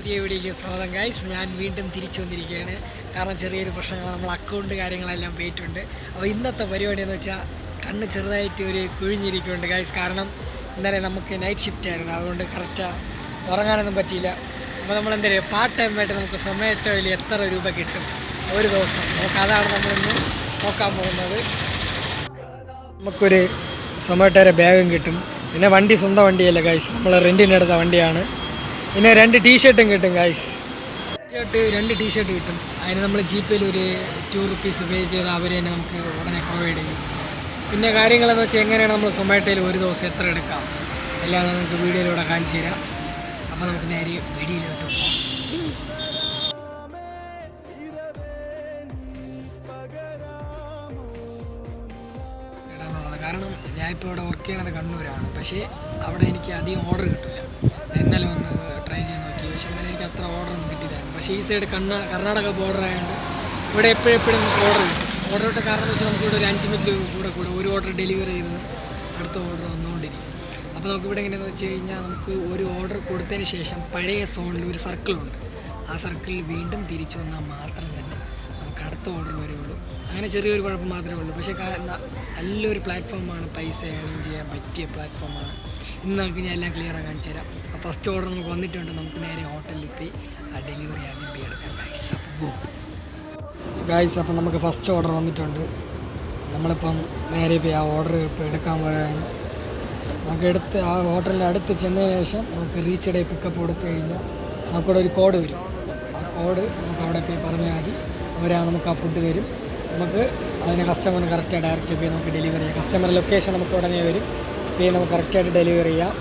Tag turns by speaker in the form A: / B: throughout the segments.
A: പുതിയ വീഡിയോയ്ക്ക് സ്വാഗതം ഗൈസ്. ഞാൻ വീണ്ടും തിരിച്ചു വന്നിരിക്കുകയാണ്. കാരണം ചെറിയൊരു പ്രശ്നങ്ങൾ, നമ്മൾ അക്കൗണ്ട് കാര്യങ്ങളെല്ലാം പോയിട്ടുണ്ട്. അപ്പോൾ ഇന്നത്തെ പരിപാടി എന്ന് വെച്ചാൽ കണ്ണ് ചെറുതായിട്ട് ഒരു കുഴിഞ്ഞിരിക്കുന്നുണ്ട് ഗൈസ്. കാരണം ഇന്നലെ നമുക്ക് നൈറ്റ് ഷിഫ്റ്റ് ആയിരുന്നു, അതുകൊണ്ട് കറക്റ്റ് ഉറങ്ങാനൊന്നും പറ്റിയില്ല. അപ്പോൾ നമ്മൾ എന്താ പറയുക, പാർട്ട് ടൈം ആയിട്ട് നമുക്ക് സൊമാറ്റോയിൽ എത്ര രൂപ കിട്ടും ഒരു ദിവസം, നമുക്ക് അതാണ് നമ്മളിന്ന് നോക്കാൻ പോകുന്നത്. നമുക്കൊരു സൊമാറ്റോയുടെ ബാഗും കിട്ടും, പിന്നെ വണ്ടി സ്വന്തം വണ്ടിയല്ല ഗൈസ്, നമ്മൾ റെൻറ്റിനെടുത്ത വണ്ടിയാണ്. പിന്നെ 2 ടീഷർട്ടും കിട്ടും ഗൈസ്. രണ്ട് ടീഷർട്ട് കിട്ടും. അതിന് നമ്മൾ ജിപേയിൽ ഒരു 2 rupees പേ ചെയ്ത് അവർ തന്നെ നമുക്ക് ഉടനെ പ്രൊവൈഡ് ചെയ്യും. പിന്നെ കാര്യങ്ങളെന്ന് വെച്ചാൽ എങ്ങനെയാണ് നമ്മൾ സൊമാറ്റോയിൽ ഒരു ദിവസം എത്ര എടുക്കാം എല്ലാം നമുക്ക് വീഡിയോയിലൂടെ കാണിച്ചു തരാം. അപ്പോൾ നമുക്ക് നേരെ വീഡിയോയിലോട്ട് പോകാം. ഇടാന്നുള്ളത് കാരണം ഞാനിപ്പോൾ ഇവിടെ വർക്ക് ചെയ്യണത് കണ്ണൂരാണ്, പക്ഷേ അവിടെ എനിക്ക് അധികം ഓർഡർ കിട്ടില്ല. ഇന്നലെ ഒന്ന് ട്രൈ ചെയ്ത് നോക്കി, പക്ഷേ ഇന്നലെ എനിക്ക് അത്ര ഓർഡറൊന്നും കിട്ടിയില്ലായിരുന്നു. പക്ഷേ ഈ സൈഡ് കർണാടക ബോർഡർ ആയതുകൊണ്ട് ഇവിടെ എപ്പോഴും നമുക്ക് ഓർഡർ കിട്ടും. ഓർഡർ കിട്ടുന്ന കാരണം എന്ന് വെച്ചാൽ നമുക്ക് ഇവിടെ ഒരു 5 മിനിറ്റ് കൂടെ ഒരു ഓർഡർ ഡെലിവറി ചെയ്ത് അടുത്ത ഓർഡർ വന്നുകൊണ്ടിരിക്കും. അപ്പോൾ നമുക്കിവിടെ എങ്ങനെയാണെന്ന് വെച്ച് കഴിഞ്ഞാൽ, നമുക്ക് ഒരു ഓർഡർ കൊടുത്തതിന് ശേഷം പഴയ സോണിൽ ഒരു സർക്കിളുണ്ട്. ആ സർക്കിളിൽ വീണ്ടും തിരിച്ചു വന്നാൽ മാത്രം തന്നെ നമുക്ക് അടുത്ത ഓർഡർ വരികയുള്ളൂ. അങ്ങനെ ചെറിയൊരു കുഴപ്പം മാത്രമേ ഉള്ളൂ. പക്ഷേ നല്ലൊരു പ്ലാറ്റ്ഫോമാണ്, പൈസ ഏണിങ് ചെയ്യാൻ പറ്റിയ പ്ലാറ്റ്ഫോമാണ്. ഇന്ന് നമുക്ക് ഞാൻ എല്ലാം ക്ലിയർ ആക്കാൻ തരാം. ഫസ്റ്റ് ഓർഡർ നമുക്ക് വന്നിട്ടുണ്ട്, നമുക്ക് നേരെ ഹോട്ടലിൽ പോയി ആ ഡെലിവറി ആദ്യം പോയി എടുക്കാം ഗൈസ്. അപ്പം നമുക്ക് ഫസ്റ്റ് ഓർഡർ വന്നിട്ടുണ്ട്. നമ്മളിപ്പം നേരെ പോയി ആ ഓർഡർ ഇപ്പോൾ എടുക്കാൻ പോവുകയാണ്. നമുക്ക് ആ ഹോട്ടലിൻ്റെ അടുത്ത് ചെന്നതിന് ശേഷം നമുക്ക് റീച്ച് ഡേ പിക്കപ്പ് കൊടുത്തു കഴിഞ്ഞാൽ നമുക്കിവിടെ ഒരു കോഡ് വരും. ആ കോഡ് നമുക്ക് അവിടെ പോയി പറഞ്ഞാൽ മതി, നമുക്ക് ആ ഫുഡ് തരും. നമുക്ക് അതിന് കസ്റ്റമറിന് കറക്റ്റായി ഡയറക്റ്റ് പോയി നമുക്ക് ഡെലിവറി ചെയ്യാം. കസ്റ്റമർ ലൊക്കേഷൻ നമുക്ക് ഉടനെ വരും, പോയി നമുക്ക് കറക്റ്റായിട്ട് ഡെലിവറി ചെയ്യാം.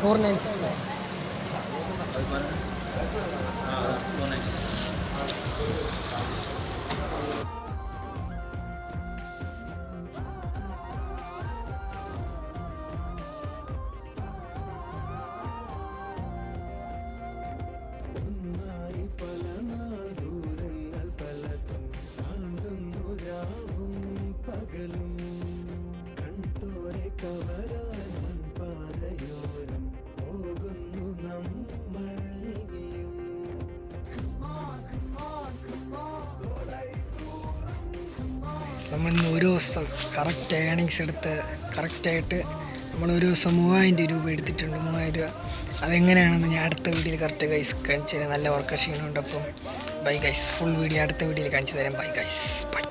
A: $496. നമ്മളിന്ന് ഒരു ദിവസം കറക്റ്റ് ഏണിങ്സ് എടുത്ത് കറക്റ്റായിട്ട് നമ്മൾ ഒരു ദിവസം 3000 രൂപ എടുത്തിട്ടുണ്ട്. 3000 രൂപ അതെങ്ങനെയാണെന്ന് ഞാൻ അടുത്ത വീഡിയോയിൽ കറക്റ്റ് ഗൈസ് കാണിച്ചു തരാം. നല്ല വർക്ക് ക്ഷീണമുണ്ട്. അപ്പം ബൈ ഗൈസ്, ഫുൾ വീഡിയോ അടുത്ത വീഡിയോയിൽ കാണിച്ചു തരാം. Bye guys, by.